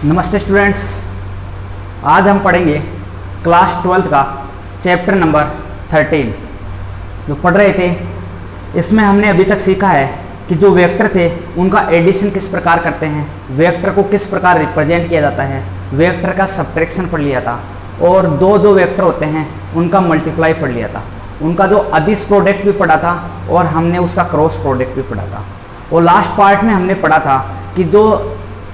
नमस्ते स्टूडेंट्स, आज हम पढ़ेंगे क्लास 12 का चैप्टर नंबर 13 जो पढ़ रहे थे। इसमें हमने अभी तक सीखा है कि जो वेक्टर थे उनका एडिशन किस प्रकार करते हैं, वेक्टर को किस प्रकार रिप्रेजेंट किया जाता है, वेक्टर का सब्ट्रैक्शन पढ़ लिया था और दो वेक्टर होते हैं उनका मल्टीप्लाई पढ़ लिया था, उनका जो अदिश प्रोडक्ट भी पढ़ा था और हमने उसका क्रॉस प्रोडक्ट भी पढ़ा था। और लास्ट पार्ट में हमने पढ़ा था कि जो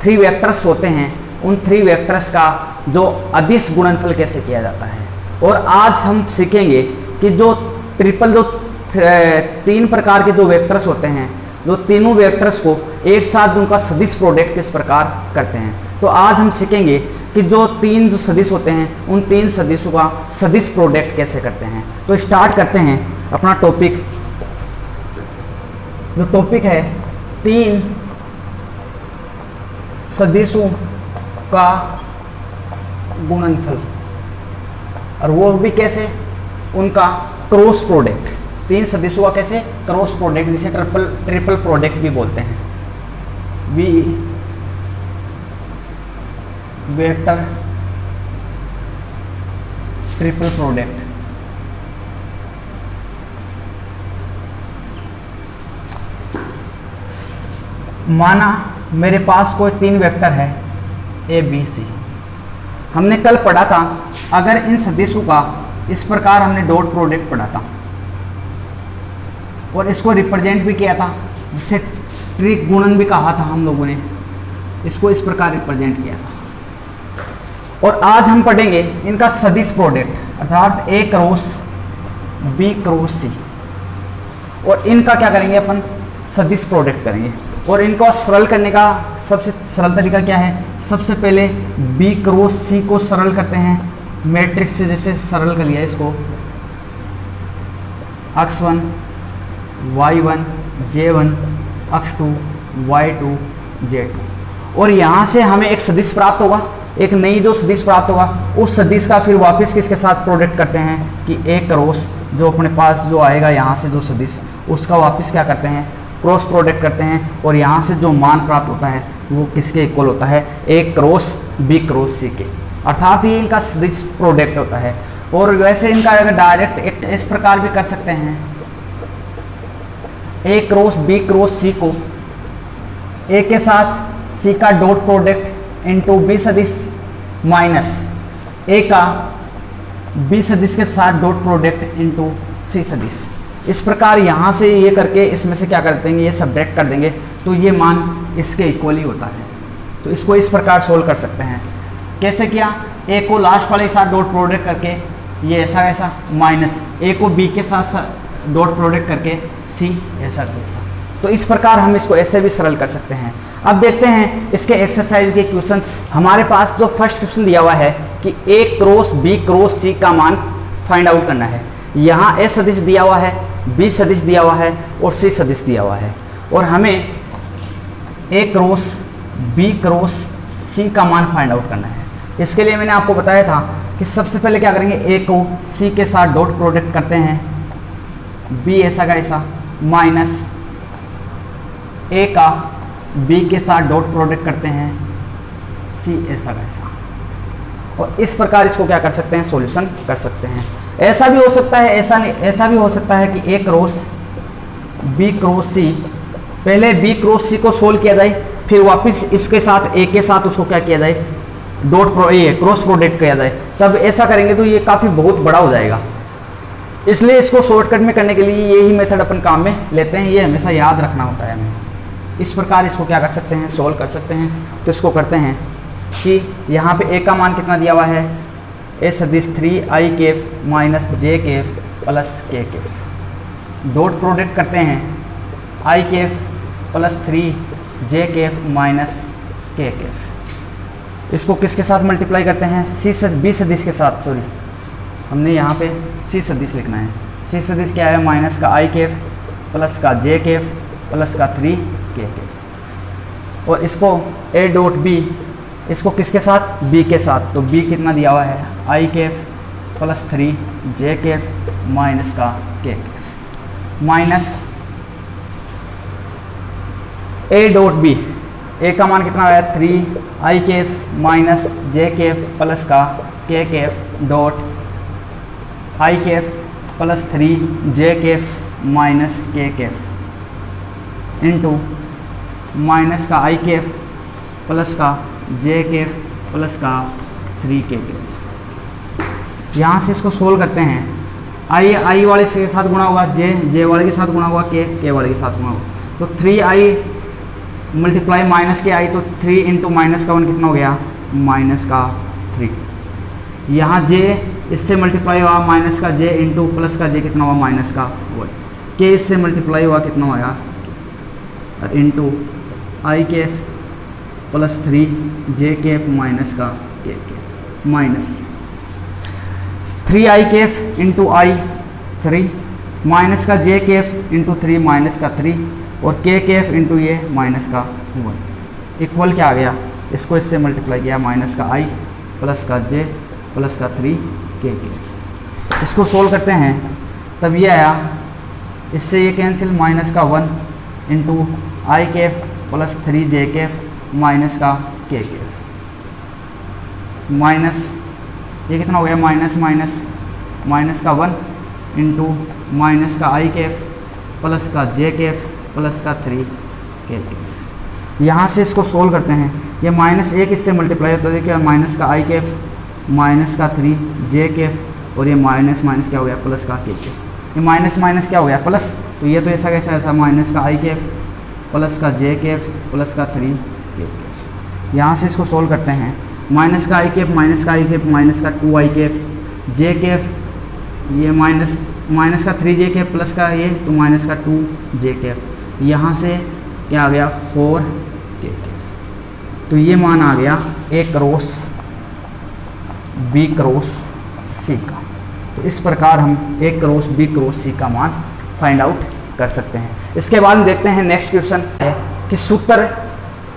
3 वेक्टर्स होते हैं उन 3 वेक्टर्स का जो अदिश गुणनफल कैसे किया जाता है। और आज हम सीखेंगे कि जो 3 प्रकार के जो वेक्टर्स होते हैं, जो तीनों वेक्टर्स को एक साथ उनका सदिश प्रोडक्ट किस प्रकार करते हैं। तो आज हम सीखेंगे कि जो सदिश होते हैं उन 3 सदिशों का सदिश प्रोडक्ट कैसे करते हैं। तो स्टार्ट करते हैं अपना टॉपिक। जो टॉपिक है 3 सदिशों का गुणनफल, और वो भी कैसे, उनका क्रॉस प्रोडक्ट। 3 सदिशों का कैसे क्रॉस प्रोडक्ट, जिसे ट्रिपल प्रोडक्ट भी बोलते हैं। वी वेक्टर ट्रिपल प्रोडक्ट। माना मेरे पास कोई 3 वेक्टर है ए बी सी। हमने कल पढ़ा था अगर इन सदिशों का इस प्रकार हमने डॉट प्रोडक्ट पढ़ा था और इसको रिप्रेजेंट भी किया था, जिसे त्रिगुणन भी कहा था। हम लोगों ने इसको इस प्रकार रिप्रेजेंट किया था। और आज हम पढ़ेंगे इनका सदिश प्रोडक्ट, अर्थात ए क्रॉस बी क्रॉस सी, और इनका क्या करेंगे, अपन सदिश प्रोडक्ट करेंगे। और इनको सरल करने का सबसे सरल तरीका क्या है, सबसे पहले बी क्रॉस सी को सरल करते हैं मैट्रिक्स से। जैसे सरल कर लिया इसको, x1 y1 j1 x2 y2 j2, और यहाँ से हमें एक सदिश प्राप्त होगा, एक नई जो सदिश प्राप्त होगा, उस सदिश का फिर वापस किसके साथ प्रोडक्ट करते हैं कि ए क्रॉस जो अपने पास जो आएगा यहाँ से जो सदिश, उसका वापस क्या करते हैं, क्रॉस प्रोडक्ट करते हैं। और यहाँ से जो मान प्राप्त होता है वो किसके इक्वल होता है, ए क्रॉस बी क्रॉस सी के, अर्थात ये इनका सदिश प्रोडक्ट होता है। और वैसे इनका अगर डायरेक्ट इस प्रकार भी कर सकते हैं, ए क्रॉस बी क्रॉस सी को ए के साथ सी का डॉट प्रोडक्ट इंटू बी सदिश माइनस ए का बी सदिश के साथ डॉट प्रोडक्ट इंटू सी सदिश। इस प्रकार यहाँ से ये करके इसमें से क्या कर देंगे, ये सब्ट्रैक्ट कर देंगे, तो ये मान इसके इक्वल ही होता है। तो इसको इस प्रकार सोल्व कर सकते हैं। कैसे किया, ए को लास्ट वाले के साथ डॉट प्रोडक्ट करके ये ऐसा माइनस ए को बी के साथ डॉट प्रोडक्ट करके सी ऐसा। तो इस प्रकार हम इसको ऐसे भी सरल कर सकते हैं। अब देखते हैं इसके एक्सरसाइज के क्वेश्चंस। हमारे पास जो फर्स्ट क्वेश्चन दिया हुआ है कि ए क्रॉस बी क्रॉस सी का मान फाइंड आउट करना है। यहाँ ए सदिश दिया हुआ है, बी सदिश दिया हुआ है और सी सदिश दिया हुआ है, और हमें ए क्रॉस बी क्रॉस सी का मान फाइंड आउट करना है। इसके लिए मैंने आपको बताया था कि सबसे पहले क्या करेंगे, ए को सी के साथ डॉट प्रोडक्ट करते हैं, बी ऐसा का ऐसा माइनस ए का बी के साथ डॉट प्रोडक्ट करते हैं, सी ऐसा का ऐसा। और इस प्रकार इसको क्या कर सकते हैं, सॉल्यूशन कर सकते हैं। ऐसा भी हो सकता है, ऐसा भी हो सकता है कि ए क्रॉस बी क्रॉस सी, पहले बी क्रॉस सी को सोल्व किया जाए, फिर वापस इसके साथ ए के साथ उसको क्या किया जाए, क्रॉस प्रोडक्ट किया जाए। तब ऐसा करेंगे तो ये काफ़ी बहुत बड़ा हो जाएगा, इसलिए इसको शॉर्टकट में करने के लिए यही मेथड अपन काम में लेते हैं। ये हमेशा याद रखना होता है हमें। इस प्रकार इसको क्या कर सकते हैं, सोल्व कर सकते हैं। तो इसको करते हैं कि यहाँ पे ए का मान कितना दिया हुआ है, ए सदिश 3i केफ माइनस जे केफ प्लस के केफ, डॉट प्रोडक्ट करते हैं आई केफ प्लस 3 जे केफ माइनस के केफ। इसको किसके साथ मल्टीप्लाई करते हैं, बी सदिश के साथ, सॉरी हमने यहाँ पे सी सदिश लिखना है। सी सदिश क्या है, माइनस का आई केफ प्लस का जे केफ प्लस का 3 के केफ। और इसको ए डॉट बी, इसको किसके साथ, बी के साथ, तो बी कितना दिया हुआ है, आई केफ प्लस 3 जे केफ माइनस का के केफ, माइनस ए डॉट बी, ए का मान कितना आया 3i माइनस जे प्लस का के dot i plus 3j minus के इंटू माइनस का i प्लस का j प्लस का 3k। यहाँ से इसको सोल्व करते हैं। i वाले के साथ गुणा होगा j वाले के साथ गुणा होगा k वाले के साथ गुणा होगा। तो 3i मल्टीप्लाई माइनस के i, तो 3 इंटू माइनस का 1 कितना हो गया माइनस का 3। यहाँ j इससे मल्टीप्लाई हुआ माइनस का j इंटू प्लस का j कितना हुआ माइनस का 1। k इससे मल्टीप्लाई हुआ कितना होगा into i plus 3j minus का k minus 3i into i 3 minus का j इंटू 3 माइनस का 3 और k इंटू ये माइनस का 1 इक्वल क्या आ गया, इसको इससे मल्टीप्लाई किया माइनस का i प्लस का j प्लस का 3k। इसको सोल्व करते हैं तब ये आया, इससे ये कैंसिल माइनस का 1 into i plus 3j minus का k माइनस ये कितना हो गया माइनस माइनस माइनस का 1 इंटू माइनस का i प्लस का j प्लस का 3k। यहाँ से इसको सोल्व करते हैं, ये माइनस 1 इससे मल्टीप्लाई होता है क्या माइनस का i माइनस का 3j और ये माइनस माइनस क्या हो गया प्लस का k। ये माइनस माइनस क्या हो गया प्लस, तो ये तो ऐसा कैसा ऐसा माइनस का i प्लस का j प्लस का 3k। यहाँ से इसको सोल्व करते हैं, माइनस का i माइनस का i माइनस का 2i j ये माइनस का 3j प्लस का ये तो माइनस का 2j। यहाँ से क्या आ गया 4k। तो ये मान आ गया a cross b cross c का। तो इस प्रकार हम a cross b cross c का मान फाइंड आउट कर सकते हैं। इसके बाद हम देखते हैं नेक्स्ट क्वेश्चन है कि सूत्र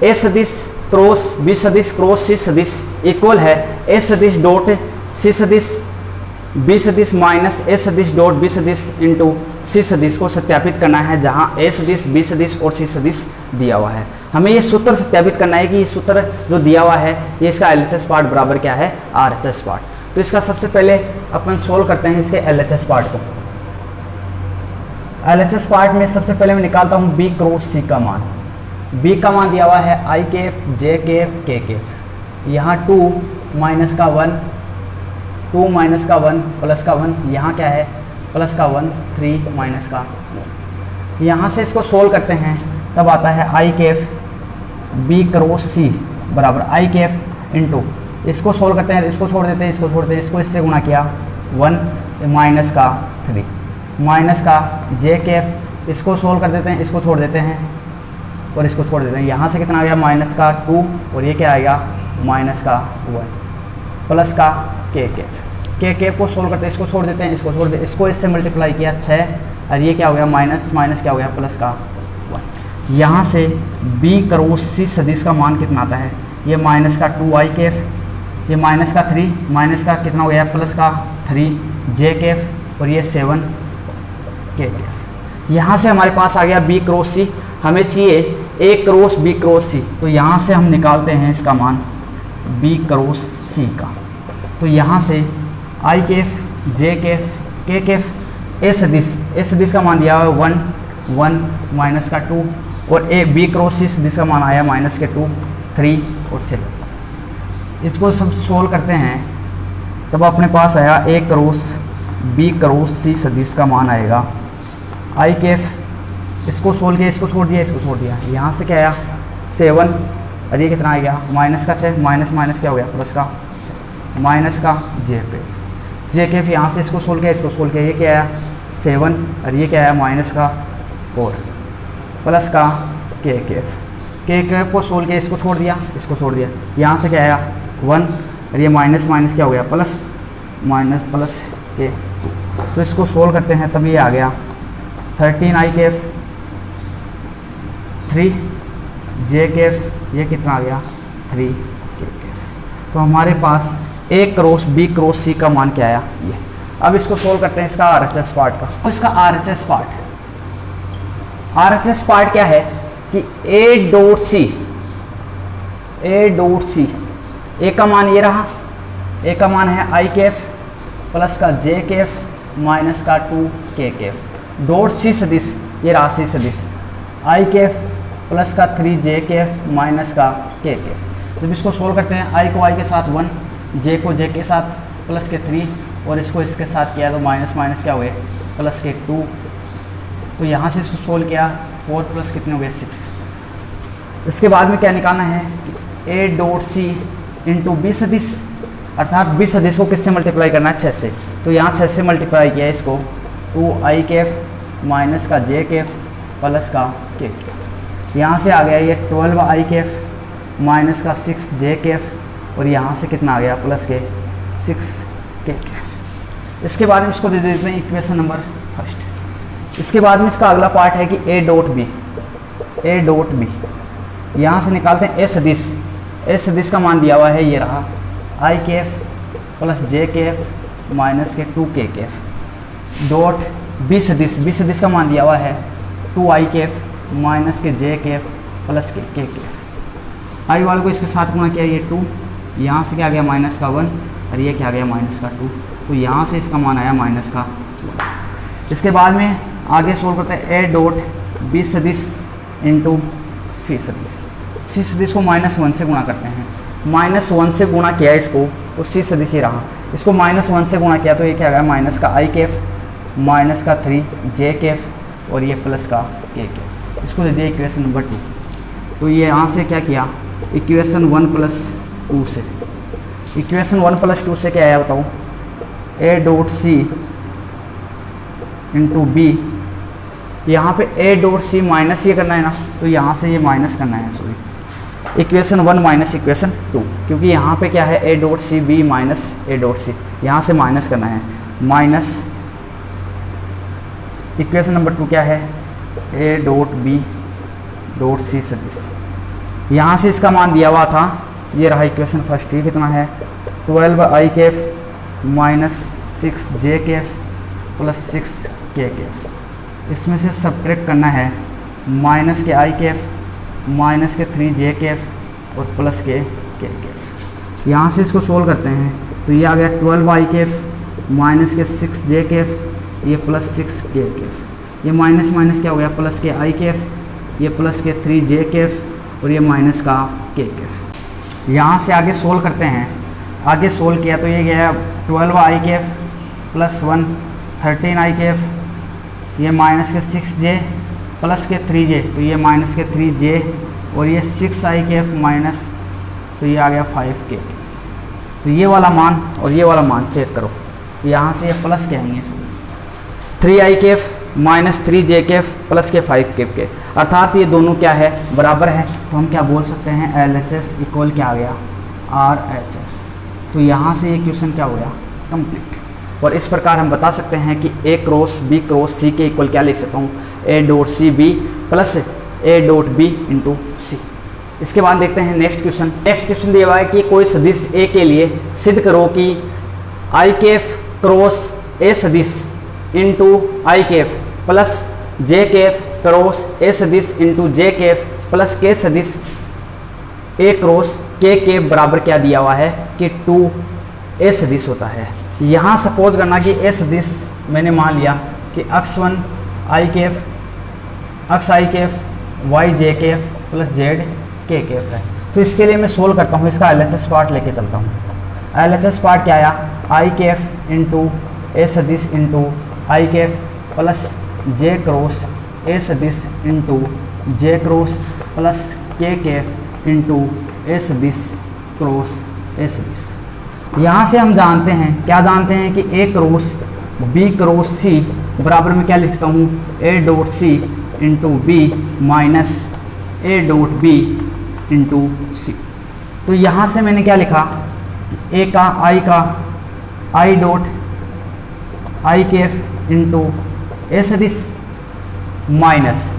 a सदिश क्रॉस b सदिश क्रॉस c सदिश इक्वल है a सदिश डॉट c सदिश b सदिश माइनस a सदिश डॉट b सदिश इंटू c सदिश को सत्यापित करना है, जहां a सदिश b सदिश और c सदिश दिया हुआ है। हमें ये सूत्र सत्यापित करना है कि ये सूत्र जो दिया हुआ है ये इसका LHS पार्ट बराबर क्या है RHS पार्ट। तो इसका सबसे पहले अपन सोल्व करते हैं इसके LHS पार्ट को। LHS पार्ट में सबसे पहले मैं निकालता हूँ b क्रॉस c का मान। b का मान दिया हुआ है i j k। यहाँ 2 माइनस का 1 2 माइनस का 1 प्लस का 1, यहाँ क्या है प्लस का 1 3 माइनस का 1। यहाँ से इसको सोल्व करते हैं तब आता है i b क्रॉस c बराबर i इंटू, इसको सोल्व करते हैं इसको छोड़ देते हैं इसको छोड़ देते हैं, इसको इससे गुणा किया 1 माइनस का 3 माइनस का j इसको सोल्व कर देते हैं इसको छोड़ देते हैं और इसको छोड़ देते हैं। यहाँ से कितना आ गया माइनस का 2 और ये क्या आएगा माइनस का 1 प्लस का k को सोल्व करते हैं इसको छोड़ देते हैं इसको छोड़ देते इसको इससे मल्टीप्लाई किया 6 और ये क्या हो गया माइनस माइनस क्या हो गया प्लस का 1। यहाँ से b क्रॉस c सदिश का मान कितना आता है, ये माइनस का 2i ये माइनस का 3 माइनस का कितना हो गया प्लस का 3j और ये 7k। यहाँ से हमारे पास आ गया b क्रॉस c, हमें चाहिए a cross b cross c। तो यहाँ से हम निकालते हैं इसका मान b क्रॉस c का। तो यहाँ से i j k a सदिश का मान दिया हुआ है 1 1 माइनस का 2 और a b क्रॉस c सदिश का मान आया माइनस के 2 3 और 7। इसको सब सोल्व करते हैं तब अपने पास आया a cross b cross c सदिश का मान आएगा i इसको सोल्व किया इसको छोड़ दिया इसको छोड़ दिया, यहाँ से क्या आया 7 और ये कितना आ गया माइनस का 6 माइनस माइनस क्या हो गया प्लस का माइनस का j यहाँ से इसको सोल्व किया इसको सोल्व किया, ये क्या आया 7 और ये क्या आया माइनस का 4 प्लस का k को सोल्व किया इसको छोड़ दिया इसको छोड़ दिया, यहाँ से क्या आया 1 और ये माइनस माइनस क्या हो गया प्लस माइनस प्लस k। तो इसको सोल्व करते हैं तब ये आ गया 13i 3j ये कितना आ गया 3k। तो हमारे पास a cross b cross c का मान क्या आया ये। अब इसको सोल्व करते हैं इसका RHS पार्ट का। तो इसका RHS पार्ट क्या है कि a dot c A dot C, A का मान ये रहा, ए का मान है आई कैफ प्लस का जे कैफ माइनस का 2k कैफ डॉट सी सदिश, ये रहा सी सदिश आई कैफ प्लस का 3j कैफ माइनस का k कैफ। जब इसको सोल्व करते हैं, आई को आई के साथ 1, जे को जे के साथ प्लस के 3 और इसको इसके साथ किया तो माइनस माइनस क्या हुए प्लस के 2। तो यहाँ से इसको सोल्व किया 4 प्लस कितने हो गए 6। इसके बाद में क्या निकालना है कि A dot C into B सदिश, अर्थात बी सदिश को किससे मल्टीप्लाई करना है 6 से। तो यहाँ 6 से मल्टीप्लाई किया इसको 2i कैफ माइनस का जे कैफ प्लस का k कैफ। यहाँ से आ गया ये 12i कैफ माइनस का 6j कैफ और यहाँ से कितना आ गया प्लस के 6k कैफ। इसके बाद में इसको दे देते हैं इक्वेशन नंबर फर्स्ट। इसके बाद में इसका अगला पार्ट है कि A dot B, A dot B यहाँ से निकालते हैं ए सदिश। ए सदिश का मान दिया हुआ है ये रहा आई कैफ प्लस जे कैफ माइनस के 2k कैफ डॉट बी सदिश, बी सदिश का मान दिया हुआ है 2i कैफ माइनस के जे कैफ प्लस के k कैफ। आई वाले को इसके साथ गुणा किया ये 2, यहाँ से क्या आ गया माइनस का 1 और ये क्या आ गया माइनस का 2, तो यहाँ से इसका मान आया माइनस का 2। इसके बाद में आगे सोल्व करते हैं ए डॉट बी सदिश इंटू सी सदिश। सी सदिश को -1 से गुणा करते हैं, -1 से गुणा किया इसको तो सी सदिश ही रहा। इसको -1 से गुणा किया तो ये क्या आ गया माइनस का आई कैफ माइनस का 3j कैफ और ये प्लस का k कैफ। इसको दे दिया इक्वेशन नंबर 2। तो ये यहाँ से क्या किया इक्वेशन 1 प्लस 2 से, इक्वेशन 1 प्लस 2 से क्या आया बताओ A dot C into B, यहाँ पे ए डॉट सी माइनस ये करना है ना, तो यहाँ से ये माइनस करना है, सॉरी इक्वेशन 1 माइनस इक्वेशन 2, क्योंकि यहाँ पे क्या है A dot C B minus A dot C, यहाँ से माइनस करना है माइनस इक्वेशन नंबर 2 क्या है A dot B dot C सदिश। यहाँ से इसका मान दिया हुआ था ये रहा इक्वेशन फर्स्ट, ये कितना है 12i Kaif minus 6j Kaif plus 6k Kaif. इसमें से सब्ट्रैक्ट करना है माइनस के i कैफ माइनस के 3j कैफ और प्लस के k कैफ। यहाँ से इसको सोल्व करते हैं तो ये आ गया 12i कैफ माइनस के 6j कैफ ये प्लस 6k कैफ, ये माइनस माइनस क्या हो गया प्लस के i कैफ, ये प्लस के 3j कैफ और ये माइनस का k कैफ। यहाँ से आगे सोल्व करते हैं, आगे सोल्व किया तो ये गया 12i Kaif plus 1 13i Kaif, ये माइनस के 6j प्लस के 3j, तो ये माइनस के 3j और ये 6i कैफ माइनस, तो ये आ गया 5k कैफ। तो ये वाला मान और ये वाला मान चेक करो, यहाँ से ये प्लस के आएंगे 3i Kaif minus 3j Kaif plus के 5k के, अर्थात ये दोनों क्या है बराबर है। तो हम क्या बोल सकते हैं LHS इक्वल क्या आ गया RHS। तो यहाँ से ये क्वेश्चन क्या हो गया कंप्लीट। और इस प्रकार हम बता सकते हैं कि A cross B cross C के इक्वल क्या लिख सकता हूँ A dot C B plus A dot B into C. इसके बाद देखते हैं नेक्स्ट क्वेश्चन। नेक्स्ट क्वेश्चन दिया हुआ है कि कोई सदिश A के लिए सिद्ध करो कि I कैफ क्रॉस A सदिश into i cap plus J Kaif cross ए सदिश इंटू जे कैफ प्लस के सदिश ए क्रॉस के कैफ बराबर क्या दिया हुआ है कि 2 ए सदिश होता है। यहाँ सपोज करना कि ए सदिश मैंने मान लिया कि x1 आई कैफ x आई कैफ y जे कैफ प्लस z के कैफ है। तो इसके लिए मैं सोल्व करता हूँ, इसका LHS पार्ट लेके चलता हूँ। LHS पार्ट क्या आया आई कैफ इंटू ए सदिश into i cap plus J cross ए सदिश इंटू जे क्रॉस प्लस के कैफ इंटू ए सदिश क्रॉस ए सदिश। यहाँ से हम जानते हैं, क्या जानते हैं कि A cross B cross C बराबर में क्या लिखता हूँ A dot C into B minus A dot B into C. तो यहाँ से मैंने क्या लिखा ए का i dot i cap into A सदिश माइनस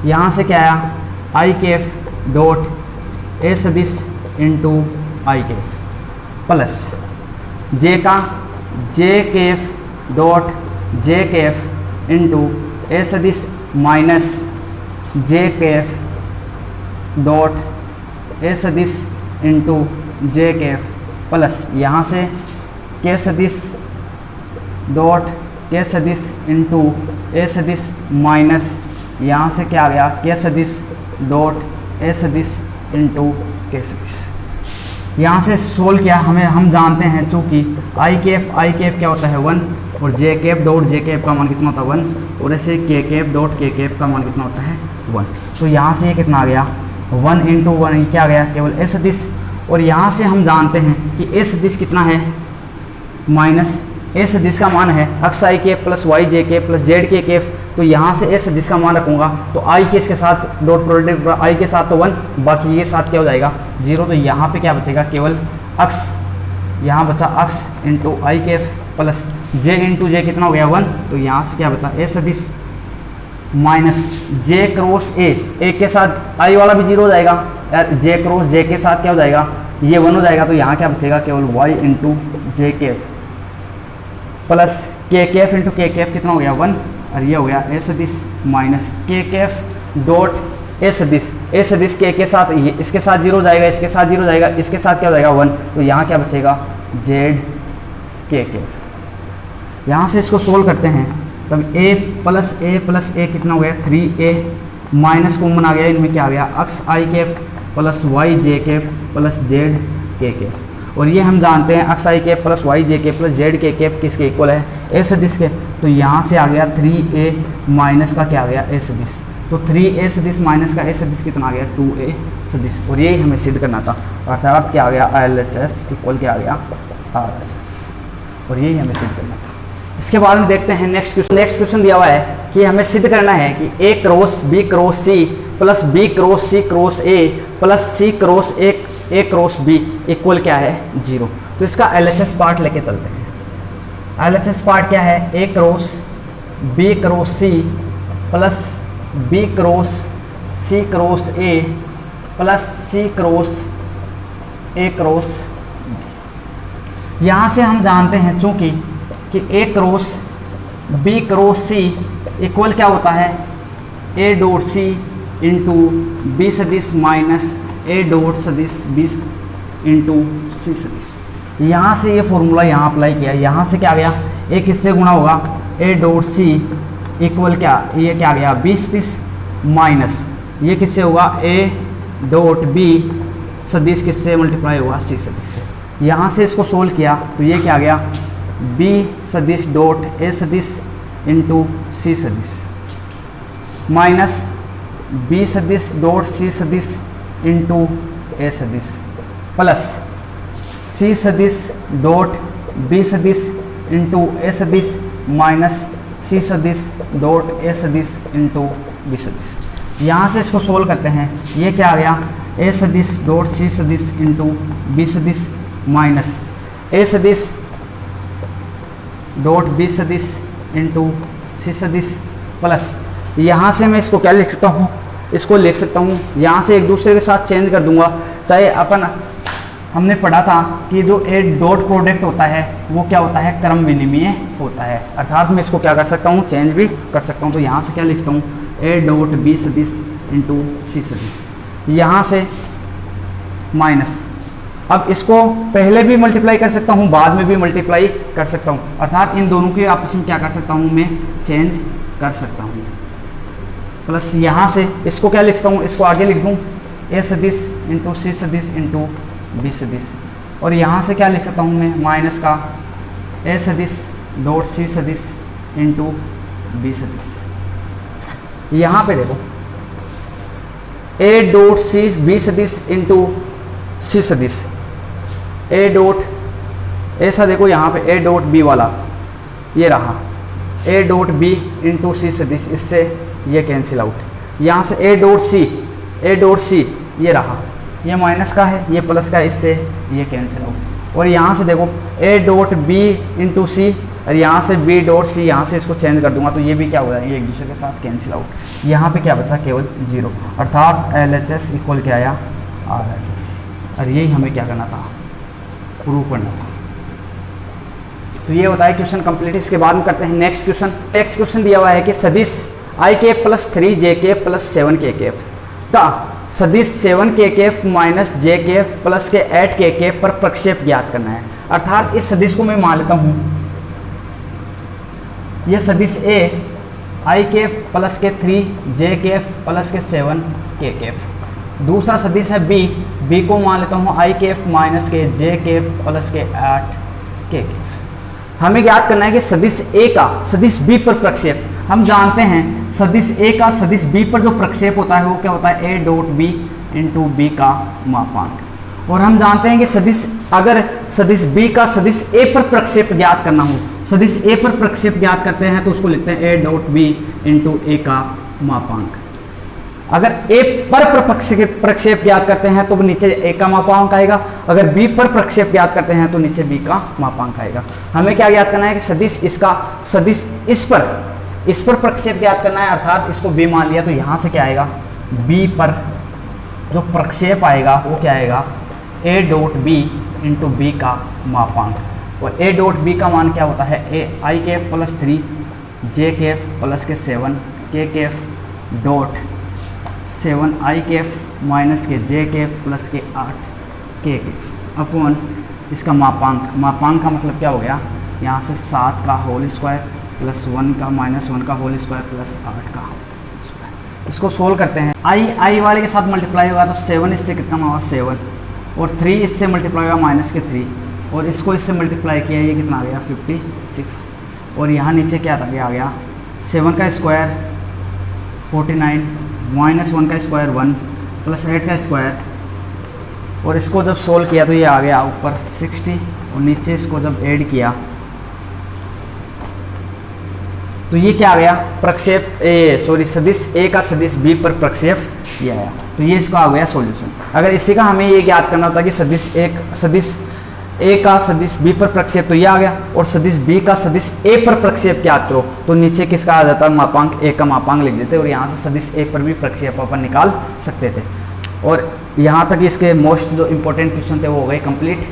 यहाँ से क्या आया आई कैफ डॉट ए सदिश into i cap plus j का j cap dot j cap into A सदिश minus j cap dot A सदिश इंटू जे कैफ प्लस यहाँ से के सदिश डॉट के सदिश इंटू ए सदिश माइनस यहाँ से क्या आ गया के सदिश डॉट ए सदिश इंटू के सदिश। यहाँ से सोल्व किया, हम जानते हैं चूँकि आई कैप क्या होता है 1 और जे कैप डॉट जे कैप का मान कितना होता है 1 और ऐसे के कैप डॉट के कैप का मान कितना होता है 1। तो यहाँ से ये कितना आ गया 1 इंटू 1 क्या आ गया केवल ए सदिश। और यहाँ से हम जानते हैं कि ए सदिश कितना है माइनस ए सदिश का मान है अक्स आई कैप प्लस वाई जे कैप प्लस जेड के कैप। तो यहाँ से ए सदिश का मान रखूँगा तो आई के इसके साथ डॉट प्रोडक्ट आई के साथ तो 1 बाकी ये साथ क्या हो जाएगा 0। तो यहाँ पे क्या बचेगा केवल अक्स, यहाँ बचा अक्स इंटू आई कैप प्लस जे इंटू जे कितना हो गया 1। तो यहाँ से क्या बचा ए सदिश माइनस जे क्रॉस ए के साथ आई वाला भी 0 हो जाएगा, जे क्रॉस जे के साथ क्या हो जाएगा ये 1 हो जाएगा। तो यहाँ क्या बचेगा केवल वाई इंटू जे कैफ प्लस के कैफ इंटू के कैफ कितना हो गया 1 और ये हो गया ए सदिश माइनस के कैफ डॉट ए सदिश के साथ ये इसके साथ 0 हो जाएगा, इसके साथ 0 हो जाएगा, इसके साथ क्या हो जाएगा 1। तो यहाँ क्या बचेगा जेड के कैफ। यहाँ से इसको सोल्व करते हैं तब ए प्लस ए कितना हो गया 3a माइनस कॉमन आ गया, इनमें क्या आ गया अक्स आई कैफ प्लस वाई जे कैफ प्लस जेड के कैफ। और ये हम जानते हैं अक्स आई कैप प्लस वाई जे कैप प्लस जेड के कैप किसके इक्वल है ए सदिश के। तो यहाँ से आ गया 3a माइनस का क्या आ गया ए सदिश। तो 3a सदिश माइनस का ए सदिश कितना आ गया 2a सदिश। और यही हमें सिद्ध करना था, अर्थात क्या आ गया LHS इक्वल क्या आ गया RHS। और यही हमें सिद्ध करना था। इसके बाद में देखते हैं नेक्स्ट क्वेश्चन दिया हुआ है कि हमें सिद्ध करना है कि a cross b cross c plus b cross c cross a plus c cross a cross b equal क्या है 0। तो इसका LHS पार्ट लेके चलते हैं। LHS पार्ट क्या है a cross b cross c plus b cross c cross a plus c cross a cross b। यहाँ से हम जानते हैं चूंकि कि a cross b cross c equal क्या होता है a dot c into b सदिश माइनस a डॉट सदिश b इंटू c सदिश। यहाँ से ये फॉर्मूला यहाँ अप्लाई किया, यहाँ से क्या आ गया a किससे गुणा होगा a डॉट c इक्वल क्या ये क्या आ गया b सदिश माइनस ये किससे होगा a डॉट b सदिश किससे मल्टीप्लाई होगा c सदिश से। यहाँ से इसको सोल्व किया तो ये क्या आ गया b सदिश डॉट a सदिश इंटू c सदिश माइनस b सदिश डॉट c सदिश इंटू a सदिश प्लस c सदिश डॉट b सदिश इंटू a सदिश माइनस c सदिश डॉट a सदिश इंटू b सदिश। यहाँ से इसको सोल्व करते हैं, ये क्या आ गया a सदिश डॉट c सदिश इंटू b सदिश माइनस a सदिश डॉट b सदिश इंटू c सदिश प्लस यहाँ से मैं इसको क्या लिख सकता हूँ, इसको लिख सकता हूँ यहाँ से एक दूसरे के साथ चेंज कर दूंगा। चाहे हमने पढ़ा था कि जो ए डॉट प्रोडक्ट होता है वो क्या होता है क्रम विनिमय होता है, अर्थात मैं इसको क्या कर सकता हूँ चेंज भी कर सकता हूँ। तो यहाँ से क्या लिखता हूँ ए डॉट बी सदिश इंटू सी सदिश, यहाँ से माइनस। अब इसको पहले भी मल्टीप्लाई कर सकता हूँ बाद में भी मल्टीप्लाई कर सकता हूँ, अर्थात इन दोनों के आपस में क्या कर सकता हूँ मैं चेंज कर सकता हूँ। प्लस यहाँ से इसको क्या लिखता हूँ, इसको आगे लिख दूँ ए सदिश इंटू सी सदिश इंटू बी सदिश। और यहाँ से क्या लिख सकता हूँ मैं माइनस का ए सदिश डॉट सी सदिश इंटू बी सदिश। यहाँ पे देखो ए डॉट सी बी सदिश इंटू सी सदिश, ए डॉट ऐसा देखो यहाँ पे ए डॉट बी वाला ये रहा ए डॉट बी इंटू सी सदिश, इससे ये कैंसिल आउट। यहाँ से ए डॉट सी ये रहा, ये माइनस का है ये प्लस का है, इससे ये कैंसिल आउट। और यहाँ से देखो ए डॉट बी इंटू सी और यहाँ से बी डॉट सी, यहाँ से इसको चेंज कर दूंगा तो ये भी क्या हो जाएगा ये एक दूसरे के साथ कैंसिल आउट। यहाँ पे क्या बचा केवल 0, अर्थात LHS इक्वल क्या आया RHS। और यही हमें क्या करना था प्रूव करना था। तो ये होता है क्वेश्चन कंप्लीट। इसके बाद में करते हैं नेक्स्ट क्वेश्चन। नेक्स्ट क्वेश्चन दिया हुआ है कि सदिश आई के प्लस 3 जे के प्लस 7 के का सदिश 7kk माइनस jk प्लस के 8kk पर प्रक्षेप ज्ञात करना है। अर्थात इस सदिश को मैं मान लेता हूं, यह सदिश A ik प्लस के 3jk प्लस के 7kk। दूसरा सदिश है B को मान लेता हूं ik माइनस के jk प्लस के 8kk। हमें ज्ञात करना है कि सदिश A का सदिश B पर प्रक्षेप। हम जानते हैं सदिश A का सदिश B पर जो प्रक्षेप होता है वो क्या होता है, a dot b into B का मापांक। और हम जानते हैं कि अगर सदिश B का सदिश A पर प्रक्षेप ज्ञात करना हो, सदिश A पर प्रक्षेप ज्ञात करते हैं तो उसको लिखते हैं a dot b into a का मापांक। अगर A पर प्रक्षेप ज्ञात करते हैं तो नीचे A का मापांक आएगा, अगर B पर प्रक्षेप ज्ञात करते हैं तो नीचे B का मापांक आएगा। हमें क्या ज्ञात करना है कि सदिश इस पर प्रक्षेप ज्ञात करना है, अर्थात इसको B मान लिया तो यहाँ से क्या आएगा, B पर जो प्रक्षेप आएगा वो क्या आएगा, a dot b into B का मापांक। और a डॉट b का मान क्या होता है, i Kaif plus 3 j Kaif plus के 7 k Kaif dot 7 i Kaif minus के j कैफ प्लस के 8 k कैफ अपॉन इसका मापांक का मतलब क्या हो गया, यहाँ से 7 का होल स्क्वायर प्लस 1 का माइनस 1 का होल स्क्वायर प्लस 8 का स्क्वायर। इसको सोल्व करते हैं, आई वाले के साथ मल्टीप्लाई होगा तो 7 इससे कितना होगा 7, और 3 इससे मल्टीप्लाई होगा माइनस के 3, और इसको इससे मल्टीप्लाई किया ये कितना आ गया 56, और यहाँ नीचे क्या आ गया 7 का स्क्वायर 49 माइनस 1 का स्क्वायर 1 प्लस 8 का स्क्वायर, और इसको जब सोल्व किया तो ये आ गया ऊपर 60, और नीचे इसको जब ऐड किया तो ये क्या आ गया, सदिश A का सदिश B पर प्रक्षेप ये आया। तो ये इसका आ गया सॉल्यूशन। अगर इसी का हमें ये ज्ञात करना होता कि सदिश A का सदिश B पर प्रक्षेप, तो ये आ गया, और सदिश B का सदिश A पर प्रक्षेप ज्ञात करो तो नीचे किसका आ जाता, मापांक A का मापांक लिख देते और यहाँ से सदिश A पर भी प्रक्षेप अपन निकाल सकते थे। और यहाँ तक इसके मोस्ट जो इंपॉर्टेंट क्वेश्चन थे वो हो गए कंप्लीट।